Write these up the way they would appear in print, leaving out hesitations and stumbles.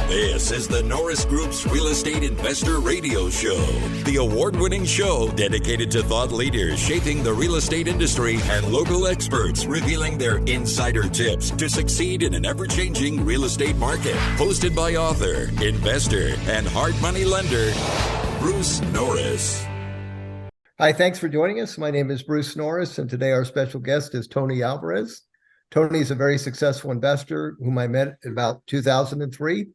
This is the Norris Group's Real Estate Investor Radio Show, the award-winning show dedicated to thought leaders shaping the real estate industry and local experts revealing their insider tips to succeed in an ever-changing real estate market. Hosted by author, investor, and hard money lender, Bruce Norris. Hi, thanks for joining us. My name is Bruce Norris, and today our special guest is Tony Alvarez. Tony is a very successful investor whom I met in about 2003.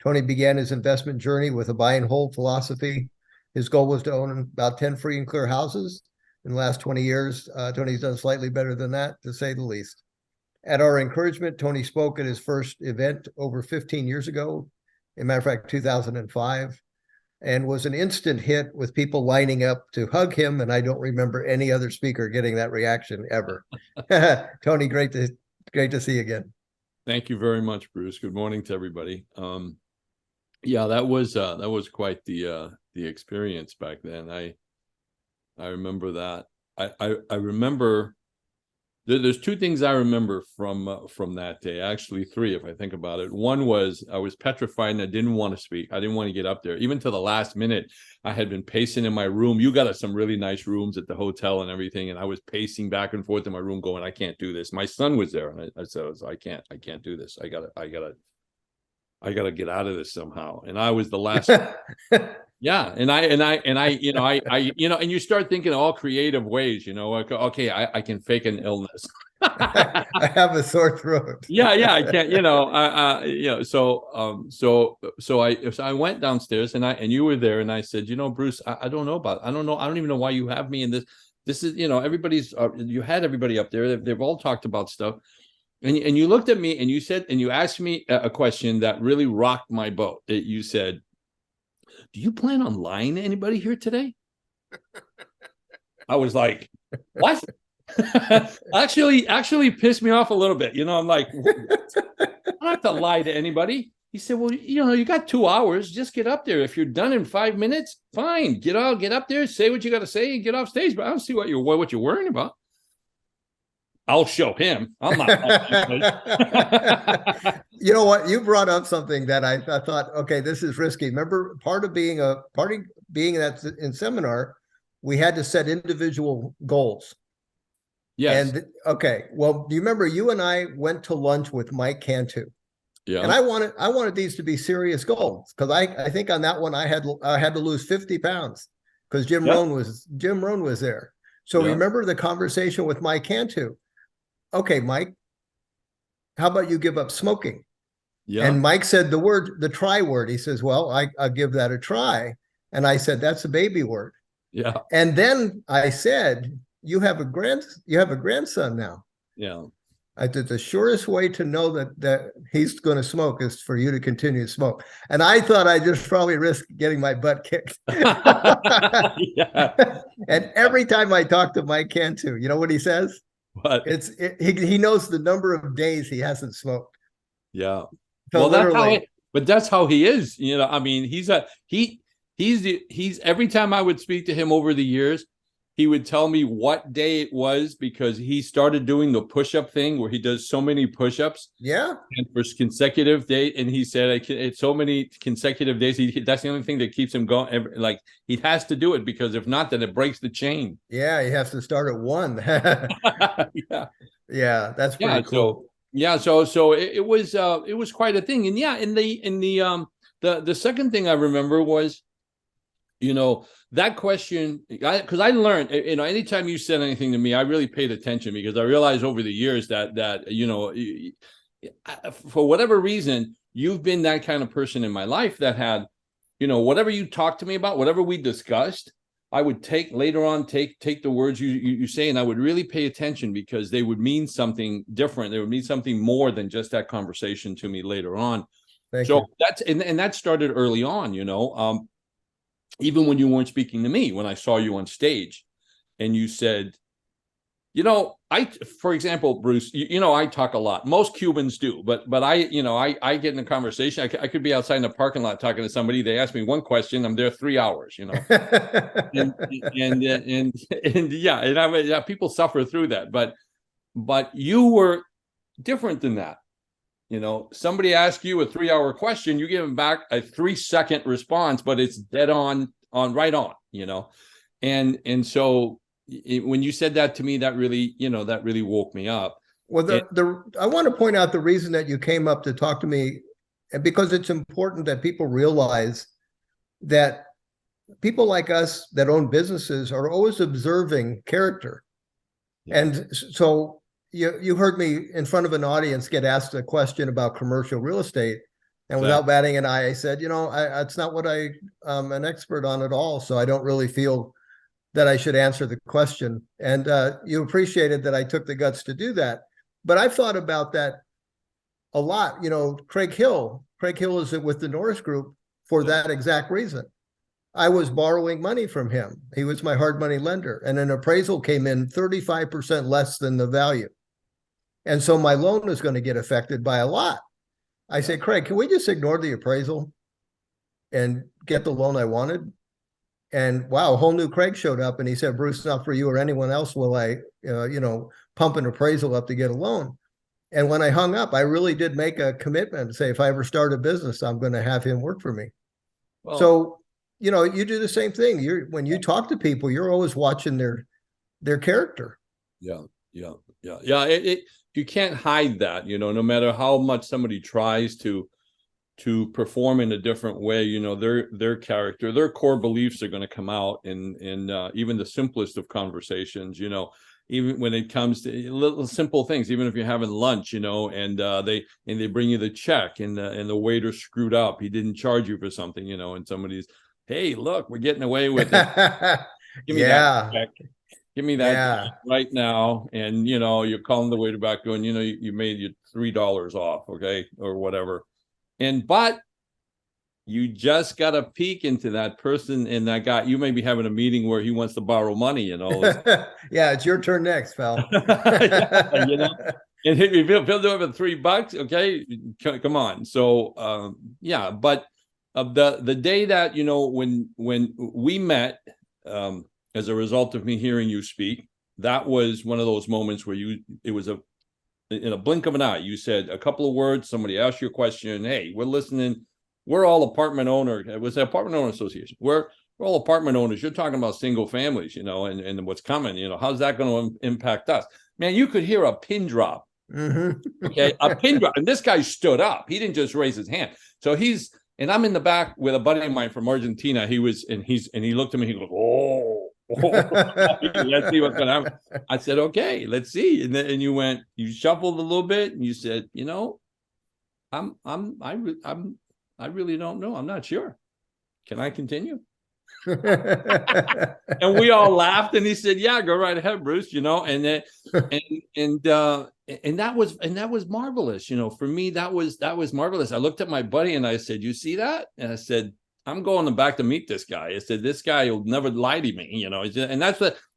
Tony began his investment journey with a buy and hold philosophy. His goal was to own about 10 free and clear houses. In the last 20 years, Tony's done slightly better than that, to say the least. At our encouragement, Tony spoke at his first event over 15 years ago, as a matter of fact, 2005, and was an instant hit with people lining up to hug him, and I don't remember any other speaker getting that reaction ever. Tony, great to see you again. Thank you very much, Bruce. Good morning to everybody. Yeah, that was quite the experience back then. I remember that. I remember there's two things I remember from that day. Actually, three, if I think about it. One was I was petrified and I didn't want to speak. I didn't want to get up there. Even to the last minute, I had been pacing in my room. You got us some really nice rooms at the hotel and everything, and I was pacing back and forth in my room, going, "I can't do this." My son was there, and I said, "I can't do this. I gotta get out of this somehow." And I was the last. Yeah. And and you start thinking all creative ways, like, okay, I can fake an illness. I have a sore throat. Yeah. I can't, so I went downstairs and you were there, and I said, "Bruce, I don't know. I don't even know why you have me in this. This is, everybody's, you had everybody up there. They've all talked about stuff. And you looked at me and you said, and you asked me a question that really rocked my boat. You said, "Do you plan on lying to anybody here today?" I was like, "What?" actually pissed me off a little bit. I'm like, "I don't have to lie to anybody." He said, "Well, you got 2 hours. Just get up there. If you're done in 5 minutes, fine. Get up there, say what you got to say, and get off stage. But I don't see what you're worrying about." I'll show him. I'm not. You know what? You brought up something that I thought, okay, this is risky. Remember, part of being that in seminar, we had to set individual goals. Yes. And okay, well, do you remember you and I went to lunch with Mike Cantu? Yeah. And I wanted these to be serious goals, because I think on that one I had to lose 50 pounds because Jim Rohn was there. So remember the conversation with Mike Cantu. Okay, Mike, how about you give up smoking? Yeah. And Mike said the try word. He says, "Well, I'll give that a try." And I said, "That's a baby word." Yeah. And then I said, you have a grandson now. Yeah. I said, the surest way to know that he's going to smoke is for you to continue to smoke. And I thought I just probably risk getting my butt kicked. Yeah. And every time I talk to Mike Cantu, you know what he says? What? He knows the number of days he hasn't smoked. Yeah. So well, that's how he is. I mean, he's every time I would speak to him over the years, he would tell me what day it was, because he started doing the push-up thing where he does so many push-ups. Yeah. And for consecutive days. And he said, it's so many consecutive days. That's the only thing that keeps him going. Like, he has to do it, because if not, then it breaks the chain. Yeah. He has to start at 1. Yeah. Yeah. That's pretty cool. So it was quite a thing. And yeah, the second thing I remember was, that question, because I learned, anytime you said anything to me, I really paid attention, because I realized over the years that for whatever reason, you've been that kind of person in my life that had, whatever you talked to me about, whatever we discussed, I would take the words you say, and I would really pay attention, because they would mean something different. They would mean something more than just that conversation to me later on. Thank you. That started early on, even when you weren't speaking to me, when I saw you on stage and you said, for example, Bruce, I talk a lot. Most Cubans do, but I get in a conversation. I could be outside in the parking lot talking to somebody. They ask me one question. I'm there 3 hours, and people suffer through that. But you were different than that. somebody asks you a 3-hour question, you give them back a 3-second response, but it's dead on right on, and so when you said that to me, that really woke me up. Well, I want to point out the reason that you came up to talk to me, and because it's important that people realize that people like us that own businesses are always observing character. Yeah. And so you heard me in front of an audience get asked a question about commercial real estate, and without batting an eye, I said, it's not what I'm an expert on at all. So I don't really feel that I should answer the question. And you appreciated that I took the guts to do that. But I've thought about that a lot. Craig Hill is with the Norris Group for that exact reason. I was borrowing money from him. He was my hard money lender, and an appraisal came in 35% less than the value. And so my loan is going to get affected by a lot. I say, Craig, can we just ignore the appraisal and get the loan I wanted? And wow, a whole new Craig showed up, and he said, Bruce, not for you or anyone else will I, pump an appraisal up to get a loan. And when I hung up, I really did make a commitment to say, if I ever start a business, I'm going to have him work for me. Well, so, you do the same thing. When you talk to people, you're always watching their character. Yeah. You can't hide that, no matter how much somebody tries to perform in a different way, their character, their core beliefs are going to come out in even the simplest of conversations, even when it comes to little simple things, even if you're having lunch, and they bring you the check and the waiter screwed up. He didn't charge you for something, and somebody's, hey, look, we're getting away with it. Give me that check. Give me that right now. And, you're calling the waiter back going, you made you $3 off. Okay. Or whatever. But you just got to peek into that person and that guy. You may be having a meeting where he wants to borrow money, Yeah, it's your turn next, pal. And if he'll do it for $3, okay, come on. So, but the day that, when we met, as a result of me hearing you speak, that was one of those moments where it was in a blink of an eye. You said a couple of words, somebody asked you a question. Hey, we're listening. We're all apartment owner. It was the apartment owner association. We're all apartment owners. You're talking about single families, and what's coming, how's that going to impact us? Man, you could hear a pin drop. Mm-hmm. Okay. A pin drop. And this guy stood up. He didn't just raise his hand. So and I'm in the back with a buddy of mine from Argentina. He looked at me, he goes, oh, let's see what's going to happen. I said, okay, let's see. And you shuffled a little bit and you said, I really don't know. I'm not sure. Can I continue? And we all laughed, and he said, yeah, go right ahead, Bruce, and that was marvelous. For me, that was marvelous. I looked at my buddy and I said, you see that? And I said, I'm going back to meet this guy. I said, this guy will never lie to me, and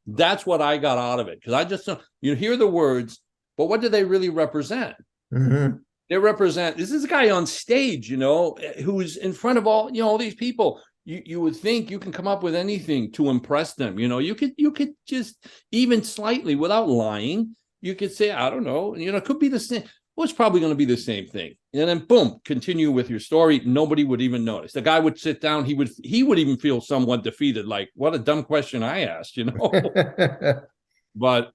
that's what I got out of it. Because I just don't, you hear the words, but what do they really represent? Mm-hmm. They represent, this is a guy on stage, who's in front of all these people. You would think you can come up with anything to impress them. You could just, even slightly, without lying, you could say, I don't know, it could be the same. Well, it's probably going to be the same thing. And then boom, continue with your story. Nobody would even notice. The guy would sit down. He would even feel somewhat defeated. Like, what a dumb question I asked, But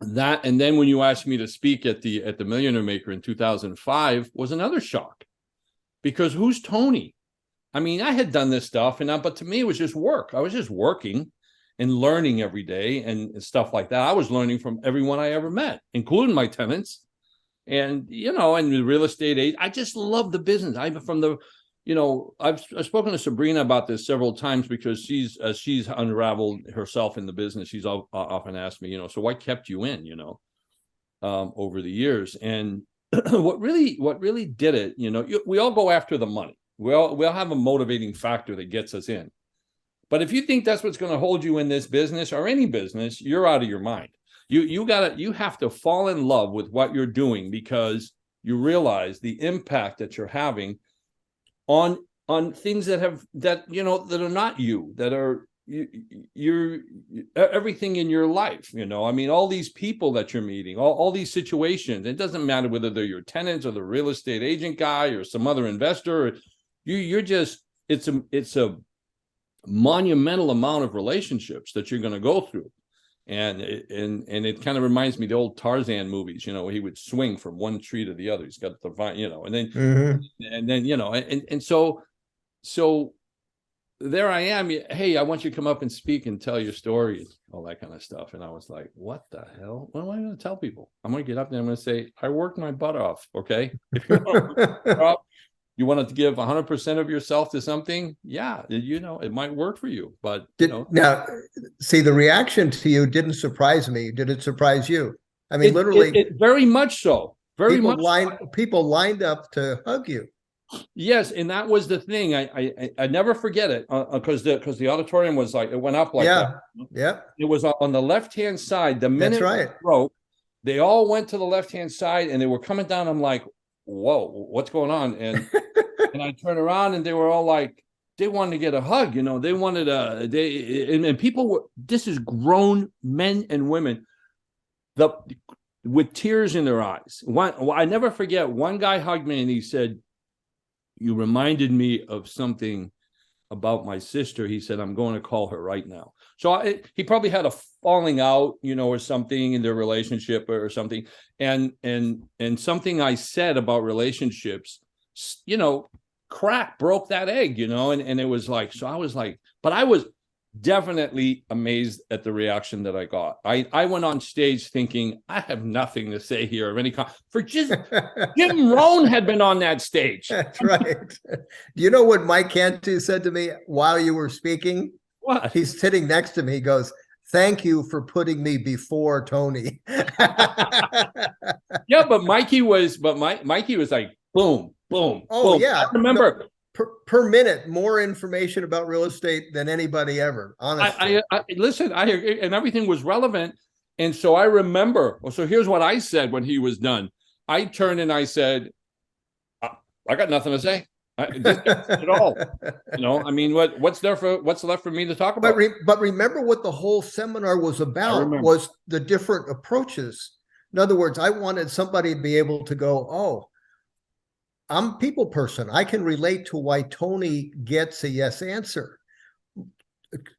that, and then when you asked me to speak at the Millionaire Maker in 2005 was another shock, because who's Tony? I mean, I had done this stuff, but to me, it was just work. I was just working and learning every day and stuff like that. I was learning from everyone I ever met, including my tenants. And, and the real estate agent, I just love the business. I've spoken to Sabrina about this several times, because she's unraveled herself in the business. She's often asked me, so what kept you in, over the years? And what really did it, we all go after the money. We'll have a motivating factor that gets us in. But if you think that's what's going to hold you in this business or any business, you're out of your mind. You have to fall in love with what you're doing, because you realize the impact that you're having on things that are not you, that are, you're everything in your life, I mean, all these people that you're meeting, all these situations, it doesn't matter whether they're your tenants or the real estate agent guy or some other investor. You're just, it's a monumental amount of relationships that you're going to go through. And it kind of reminds me of the old Tarzan movies, he would swing from one tree to the other. He's got the vine, and then, and then, and so there I am. Hey, I want you to come up and speak and tell your story, all that kind of stuff. And I was like, what the hell? What am I going to tell people? I'm going to get up there. I'm going to say, I worked my butt off. Okay. If you want to give 100% of yourself to something, yeah, it might work for you. But now, see, the reaction to you didn't surprise me. Did it surprise you? I mean, literally, it very much so. People lined up to hug you. Yes, and that was the thing. I never forget it because the auditorium was like, it went up like that. Yeah. It was on the left-hand side. The minute That's right. it broke, they all went to the left-hand side and they were coming down. I'm like, whoa, what's going on? And and I turned around and they were all like, they wanted to get a hug, they wanted and people were, this is grown men and women with tears in their eyes. I never forget, one guy hugged me and he said, you reminded me of something about my sister. He said, I'm going to call her right now. So he probably had a falling out, or something in their relationship or something. And something I said about relationships, broke that egg, and it was like, so I was like, but I was definitely amazed at the reaction that I got. I went on stage thinking, I have nothing to say here of any kind. For just Jim Rohn had been on that stage. That's right. Do you know what Mike Cantu said to me while you were speaking? What? He's sitting next to me. He goes, thank you for putting me before Tony. Yeah, but Mikey was like, boom, boom. Oh, boom. yeah. I remember. Per minute, more information about real estate than anybody ever, honestly. I listen, I and everything was relevant. And so I remember, so here's what I said when he was done. I turned and I said, I got nothing to say. At all. I mean, what's left for me to talk about? But remember what the whole seminar was about was the different approaches. In other words, I wanted somebody to be able to go, oh, I'm a people person. I can relate to why Tony gets a yes answer.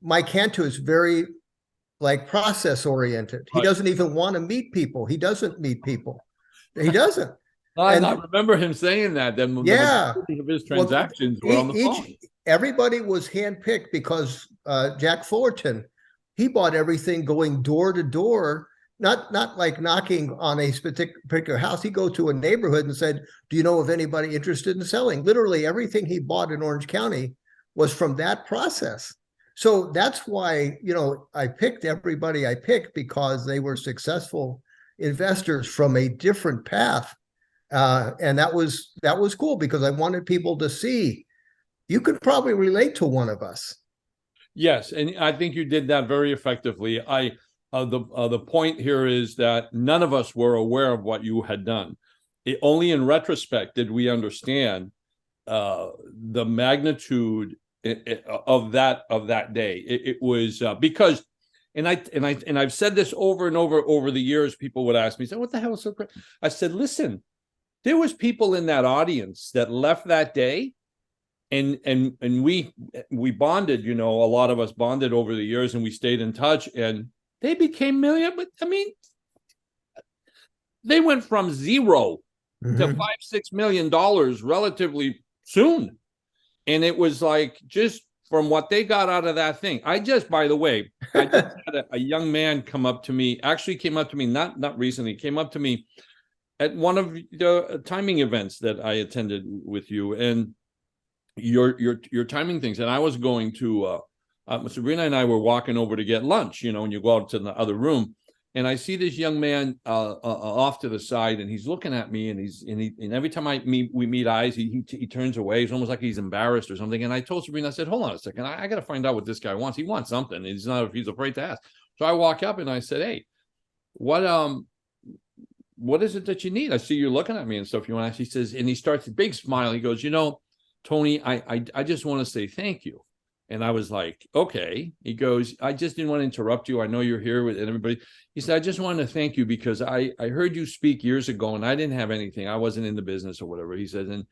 Mike Cantu is very process oriented. He doesn't even want to meet people. He doesn't meet people. He doesn't. I remember him saying that. Then the majority of his transactions were on the phone. Everybody was handpicked because Jack Fullerton, he bought everything going door to door. Not like knocking on a particular house. He go to a neighborhood and said, do you know of anybody interested in selling? Literally everything he bought in Orange County was from that process. So that's why, I picked everybody I picked because they were successful investors from a different path. And that was cool because I wanted people to see you could probably relate to one of us. Yes. And I think you did that very effectively. The point here is that none of us were aware of what you had done. Only in retrospect did we understand the magnitude of that day. It was because, and I've said this over and over the years. People would ask me, "Say, what the hell is so great?" I said, "Listen, there was people in that audience that left that day." And we bonded, a lot of us bonded over the years, and we stayed in touch, and they became millionaires. But I mean, they went from zero to $5-6 million relatively soon. And it was like, just from what they got out of that thing. By the way, I just had a young man came up to me, not recently, came up to me at one of the timing events that I attended with you, and your timing things. And I was going to, Sabrina and I were walking over to get lunch, and you go out to the other room, and I see this young man off to the side, and he's looking at me, and every time we meet eyes, he turns away. It's almost like he's embarrassed or something. And I told Sabrina, I said, hold on a second, I got to find out what this guy wants. He wants something. He's afraid to ask. So I walk up and I said, hey, what is it that you need? I see you're looking at me and stuff. You want to ask? He says, and he starts a big smile. He goes, Tony, I just want to say thank you. And I was like, okay. He goes, I just didn't want to interrupt you. I know you're here with everybody. He said, I just wanted to thank you because I heard you speak years ago and I didn't have anything. I wasn't in the business or whatever. He said,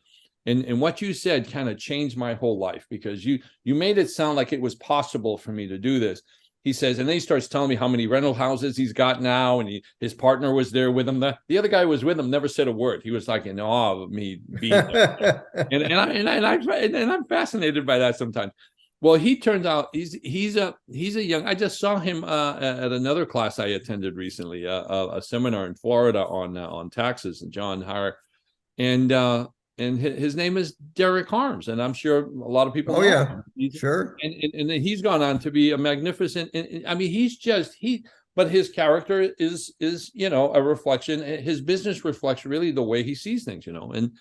and what you said kind of changed my whole life because you made it sound like it was possible for me to do this. He says, and then he starts telling me how many rental houses he's got now, and his partner was there with him. The other guy who was with him never said a word. He was like in awe of me being there. and I'm fascinated by that sometimes. Well, he turns out he's a young. I just saw him at another class I attended recently, a seminar in Florida on taxes, and John Hire, and his name is Derek Harms, and I'm sure a lot of people. Oh, know yeah, him. sure. And he's gone on to be a magnificent. And I mean, but his character is a reflection. His business reflects really the way he sees things, And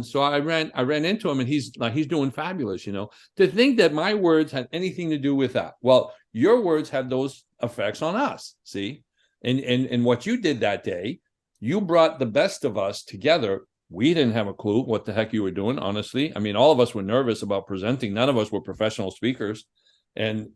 so I ran into him, and he's doing fabulous. To think that my words had anything to do with that. Well, your words had those effects on us. See, and what you did that day, you brought the best of us together. We didn't have a clue what the heck you were doing, honestly. I mean, all of us were nervous about presenting. None of us were professional speakers. And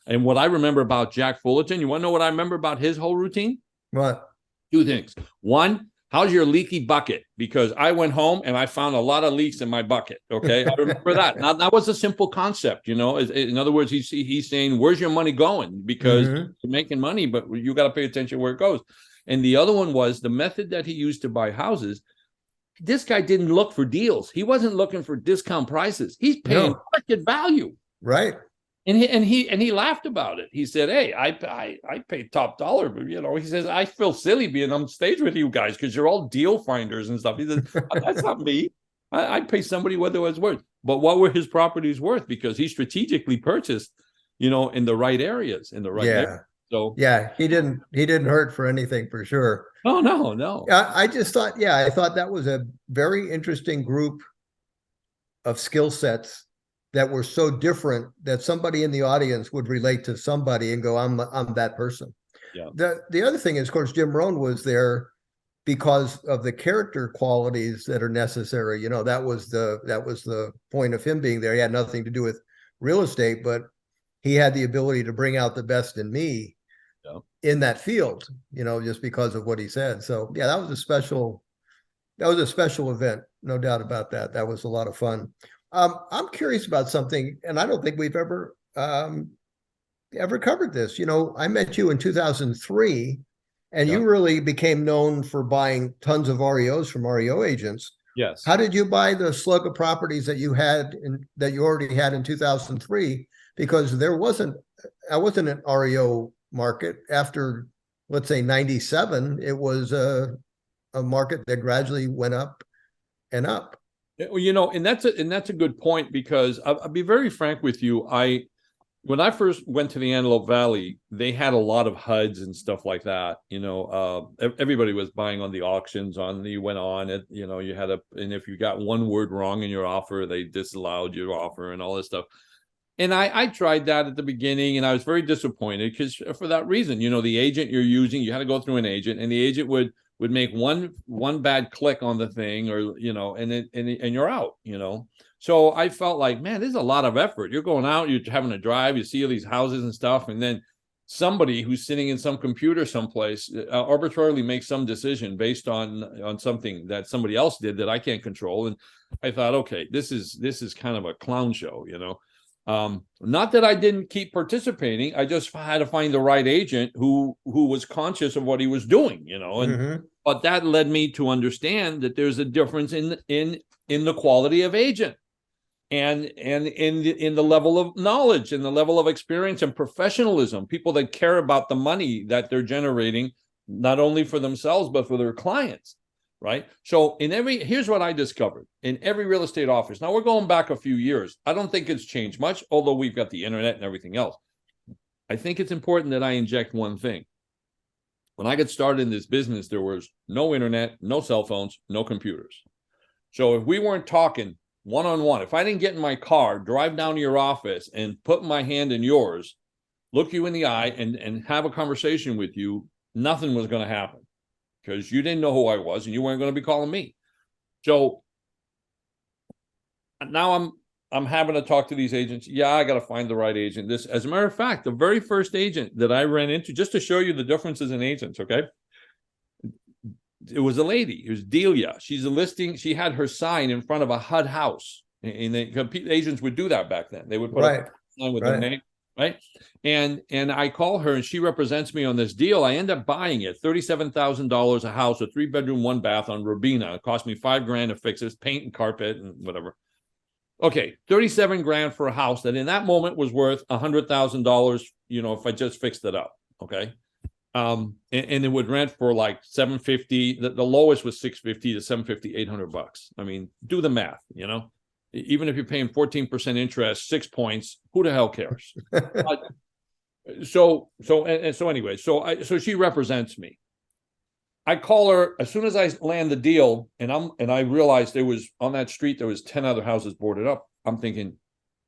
what I remember about Jack Fullerton, you want to know what I remember about his whole routine? What? Two things. One, how's your leaky bucket? Because I went home and I found a lot of leaks in my bucket. Okay, I remember that. Now that was a simple concept, In other words, he's saying, "Where's your money going?" Because you're making money, but you got to pay attention where it goes. And the other one was the method that he used to buy houses. This guy didn't look for deals. He wasn't looking for discount prices. He's paying market value. Right. And he laughed about it. He said, "Hey, I pay top dollar, but he says I feel silly being on stage with you guys because you're all deal finders and stuff." He says, "That's not me. I'd pay somebody what it was worth." But what were his properties worth? Because he strategically purchased, in the right areas, neighborhoods. So yeah, he didn't hurt for anything for sure. Oh, no. I just thought, I thought that was a very interesting group of skill sets that were so different that somebody in the audience would relate to somebody and go, I'm that person. Yeah. The other thing is, of course, Jim Rohn was there because of the character qualities that are necessary. That was the point of him being there. He had nothing to do with real estate, but he had the ability to bring out the best in me in that field, just because of what he said. So yeah, that was a special event, no doubt about that. That was a lot of fun. I'm curious about something, and I don't think we've ever covered this. I met you in 2003, and you really became known for buying tons of REOs from REO agents. Yes. How did you buy the slug of properties that you already had in 2003? Because I wasn't an REO market after, let's say, 97. It was a market that gradually went up and up. Well, and that's a good point, because I'll be very frank with you. When I first went to the Antelope Valley, they had a lot of HUDs and stuff like that. Everybody was buying on the auctions. You went on it. You had and if you got one word wrong in your offer, they disallowed your offer and all this stuff. And I tried that at the beginning, and I was very disappointed because for that reason, the agent you're using, you had to go through an agent, and the agent would make one bad click on the thing, or and you're out. So I felt like, man, this is a lot of effort. You're going out, you're having to drive, you see all these houses and stuff, and then somebody who's sitting in some computer someplace arbitrarily makes some decision based on something that somebody else did that I can't control. And I thought, okay, this is kind of a clown show, Not that I didn't keep participating. I just had to find the right agent who was conscious of what he was doing, But that led me to understand that there's a difference in the quality of agent, and in the level of knowledge and the level of experience and professionalism. People that care about the money that they're generating, not only for themselves but for their clients. Right. So here's what I discovered in every real estate office. Now we're going back a few years. I don't think it's changed much, although we've got the internet and everything else. I think it's important that I inject one thing. When I got started in this business, there was no internet, no cell phones, no computers. So if we weren't talking one-on-one, if I didn't get in my car, drive down to your office and put my hand in yours, look you in the eye and have a conversation with you, nothing was going to happen. Because you didn't know who I was and you weren't going to be calling me. So now I'm having to talk to these agents. Yeah, I got to find the right agent. This, as a matter of fact, the very first agent that I ran into, just to show you the differences in agents, okay? It was a lady. It was Delia. She's a listing. She had her sign in front of a HUD house. And agents would do that back then. They would put a sign with their name, right? And I call her, and she represents me on this deal. I end up buying it, $37,000 a house, a 3-bedroom, 1 bath on Robina. It cost me $5,000 to fix it, paint and carpet and whatever. Okay, 37 grand for a house that in that moment was worth $100,000, if I just fixed it up. Okay. And it would rent for like $750. The lowest was $650 to $750, $800. I mean, do the math, even if you're paying 14% interest, 6 points, who the hell cares? So she represents me. I call her as soon as I land the deal, and I realized there was on that street, there was 10 other houses boarded up. I'm thinking,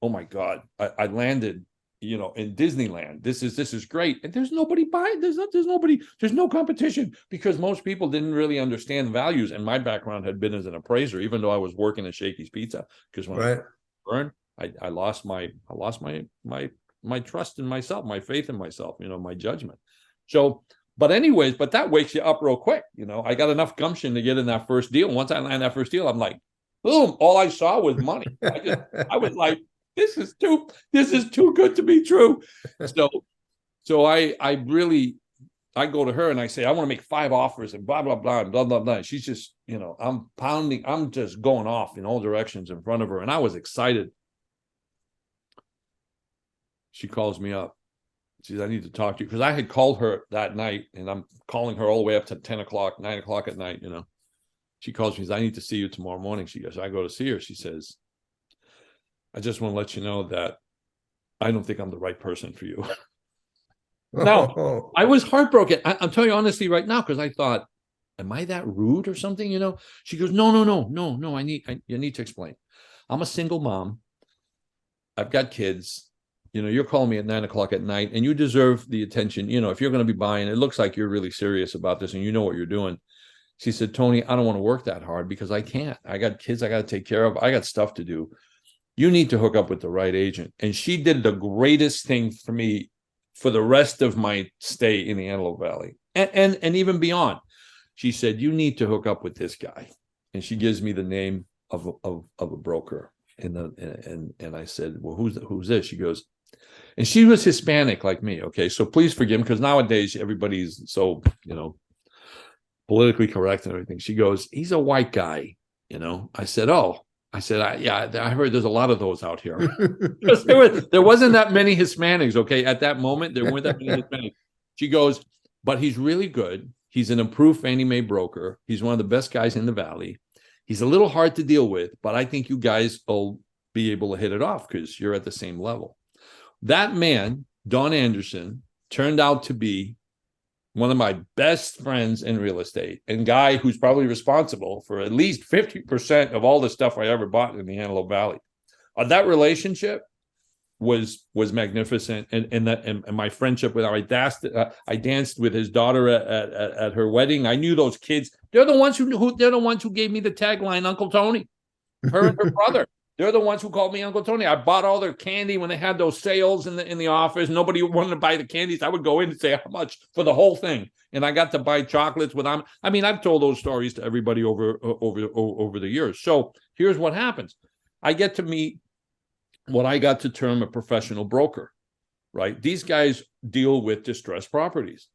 oh my God, I landed, in Disneyland. This is great. And there's nobody buying. There's no competition, because most people didn't really understand values. And my background had been as an appraiser, even though I was working at Shakey's Pizza, because when I burned, I lost my trust in myself, my faith in myself, my judgment. So, but anyways, that wakes you up real quick. I got enough gumption to get in that first deal. Once I land that first deal, I'm like, boom, all I saw was money. I was like, this is too good to be true. So I go to her and I say, I want to make 5 offers and blah, blah, blah, and blah, blah, blah. She's just, I'm just going off in all directions in front of her. And I was excited. She calls me up. She says, I need to talk to you, because I had called her that night, and I'm calling her all the way up to 10 o'clock, 9 o'clock at night, She calls me, says, I need to see you tomorrow morning. She goes, I go to see her. She says, I just want to let you know that I don't think I'm the right person for you. Now, I was heartbroken. I'm telling you honestly right now, because I thought, am I that rude or something? She goes, no. You need to explain. I'm a single mom. I've got kids. You're calling me at 9 o'clock at night, and you deserve the attention. If you're going to be buying, it looks like you're really serious about this and you know what you're doing. She said, Tony, I don't want to work that hard because I can't. I got kids I got to take care of. I got stuff to do. You need to hook up with the right agent. And she did the greatest thing for me for the rest of my stay in the Antelope Valley and even beyond. She said, you need to hook up with this guy. And she gives me the name of a broker. And I said, well, who's this? She goes, and she was Hispanic like me. Okay. So please forgive me, because nowadays everybody's so, politically correct and everything. She goes, he's a white guy. I said, oh, I heard there's a lot of those out here. Because there wasn't that many Hispanics. Okay. At that moment, there weren't that many Hispanics. She goes, but he's really good. He's an approved Fannie Mae broker. He's one of the best guys in the Valley. He's a little hard to deal with, but I think you guys will be able to hit it off because you're at the same level. That man, Don Anderson, turned out to be one of my best friends in real estate, and guy who's probably responsible for at least 50% of all the stuff I ever bought in the Antelope Valley. That relationship was magnificent, and my friendship with him. I danced with his daughter at her wedding. I knew those kids. They're the ones who gave me the tagline, Uncle Tony. Her and her brother. They're the ones who called me Uncle Tony. I bought all their candy when they had those sales in the office. Nobody wanted to buy the candies. I would go in and say how much for the whole thing, and I got to buy chocolates with them. I mean, I've told those stories to everybody over the years. So here's what happens: I get to meet what I got to term a professional broker. Right? These guys deal with distressed properties.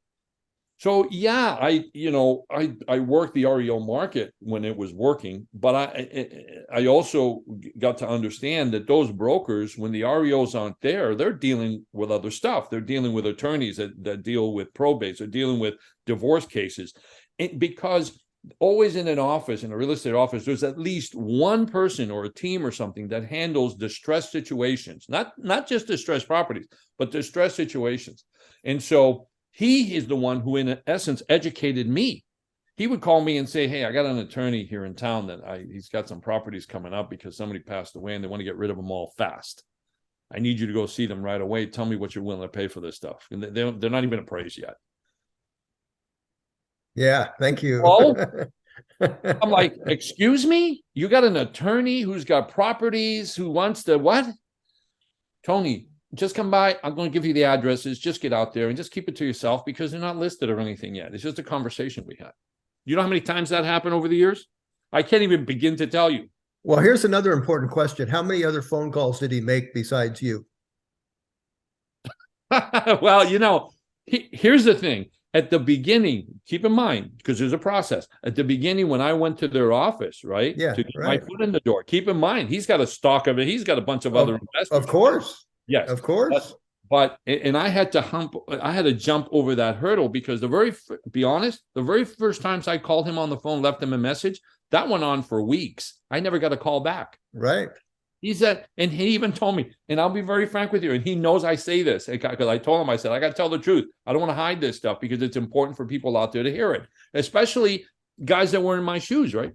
So yeah, I worked the REO market when it was working, but I also got to understand that those brokers, when the REOs aren't there, they're dealing with other stuff. They're dealing with attorneys that deal with probates. They're dealing with divorce cases, because always in a real estate office, there's at least one person or a team or something that handles distressed situations, not just distressed properties, but distressed situations, and so. He is the one who, in essence, educated me. He would call me and say, hey, I got an attorney here in town that he's got some properties coming up because somebody passed away and they want to get rid of them all fast. I need you to go see them right away. Tell me what you're willing to pay for this stuff. And they're not even appraised yet. Yeah, thank you. Well, I'm like, excuse me? You got an attorney who's got properties who wants to what? Tony, just come by. I'm going to give you the addresses. Just get out there and just keep it to yourself because they're not listed or anything yet. It's just a conversation we had. You know how many times that happened over the years? I can't even begin to tell you. Well, here's another important question. How many other phone calls did he make besides you? Well, here's the thing. At the beginning, keep in mind, because there's a process. At the beginning, when I went to their office, right? Yeah, to get right. my foot in the door, keep in mind, he's got a stock of it. He's got a bunch of other investors. Of course. Yes. Of course. But I had to jump over that hurdle because the very first times I called him on the phone, left him a message, that went on for weeks. I never got a call back. Right. He said, and he even told me, and I'll be very frank with you, and he knows I say this because I told him, I said, I got to tell the truth. I don't want to hide this stuff because it's important for people out there to hear it, especially guys that were in my shoes, right?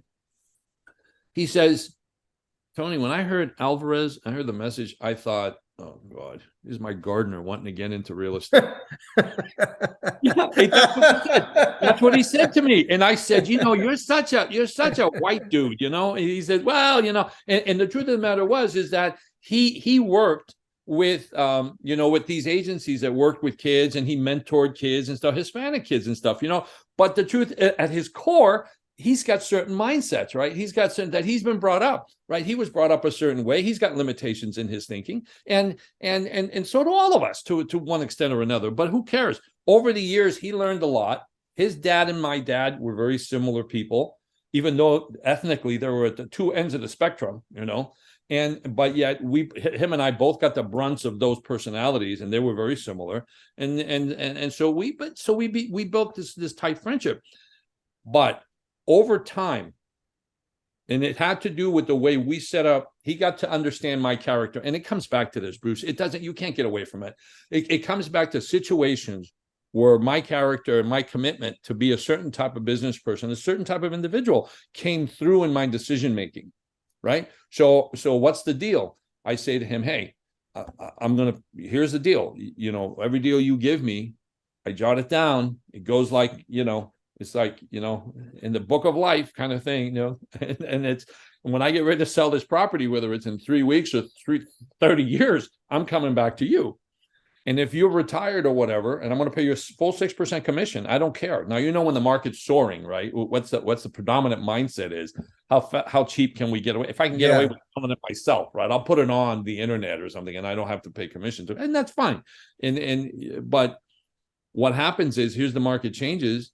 He says, Tony, when I heard Alvarez, I heard the message, I thought, oh God, this is my gardener wanting to get into real estate. Yeah, that's what he said. That's what he said to me. And I said, you're such a white dude, And he said, well, and the truth of the matter is that he worked with with these agencies that worked with kids, and he mentored kids and stuff, Hispanic kids and stuff, But the truth at his core, he's got certain mindsets, right? He's got certain that he's been brought up, right? He was brought up a certain way. He's got limitations in his thinking, and so do all of us to one extent or another. But who cares? Over the years, he learned a lot. His dad and my dad were very similar people, even though ethnically they were at the two ends of the spectrum, but yet him and I both got the brunts of those personalities, and they were very similar. And so we built this tight friendship, but over time, and it had to do with the way we set up, he got to understand my character. And it comes back to this, Bruce. You can't get away from it. It comes back to situations where my character and my commitment to be a certain type of business person, a certain type of individual came through in my decision-making, right? So what's the deal? I say to him, hey, here's the deal. Every deal you give me, I jot it down. It goes like, it's like, in the book of life kind of thing, and it's when I get ready to sell this property, whether it's in 3 weeks or 30 years, I'm coming back to you. And if you're retired or whatever, and I'm going to pay you a full 6% commission, I don't care. Now, when the market's soaring, right? What's the predominant mindset is how cheap can we get away? If I can get away with selling it myself, right? I'll put it on the internet or something, and I don't have to pay commission to it, and that's fine. But what happens is, here's the market changes.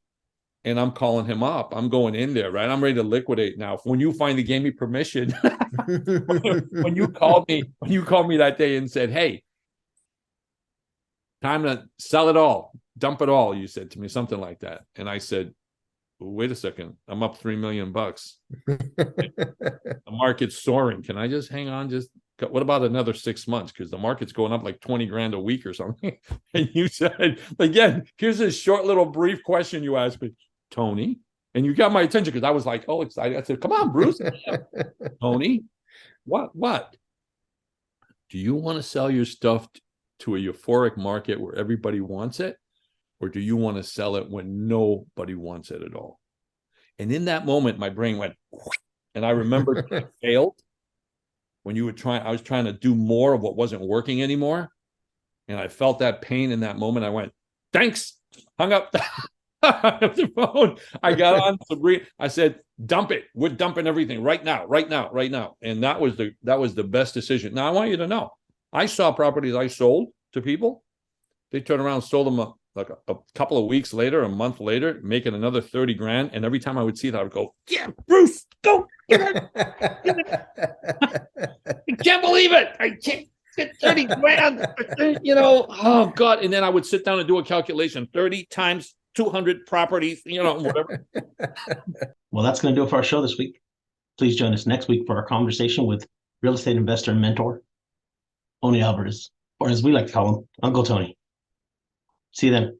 And I'm calling him up. I'm going in there, right? I'm ready to liquidate now. When you finally gave me permission, when you called me that day and said, "Hey, time to sell it all, dump it all," you said to me something like that, and I said, "Wait a second, I'm up $3 million. The market's soaring. Can I just hang on? What about another 6 months? Because the market's going up like 20 grand a week or something." And you said, again, here's this short little brief question you asked me, Tony, and you got my attention because I was like, oh, excited. I said, come on, Bruce. Tony, what? Do you want to sell your stuff to a euphoric market where everybody wants it? Or do you want to sell it when nobody wants it at all? And in that moment, my brain went, and I remembered I failed when I was trying to do more of what wasn't working anymore. And I felt that pain in that moment. I went, thanks, hung up the phone. I got on Sabrina. I said, dump it. We're dumping everything right now. And that was the best decision. Now I want you to know, I saw properties I sold to people. They turned around and sold them like a couple of weeks later, a month later, making another 30 grand. And every time I would see that, I would go, yeah, Bruce, go. Get it. I can't believe it. I can't get 30 grand. Oh God. And then I would sit down and do a calculation, 30 times 200 properties, whatever. Well, that's going to do it for our show this week. Please join us next week for our conversation with real estate investor and mentor, Tony Alvarez, or as we like to call him, Uncle Tony. See you then.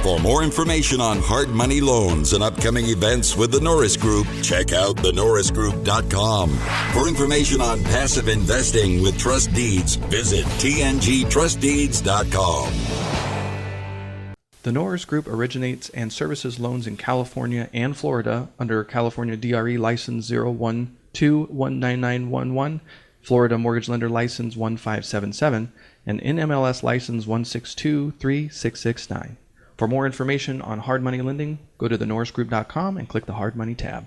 For more information on hard money loans and upcoming events with the Norris Group, check out thenorrisgroup.com. For information on passive investing with trust deeds, visit tngtrustdeeds.com. The Norris Group originates and services loans in California and Florida under California DRE License 012-19911, Florida Mortgage Lender License 1577, and NMLS License 1623669. For more information on hard money lending, go to thenorrisgroup.com and click the Hard Money tab.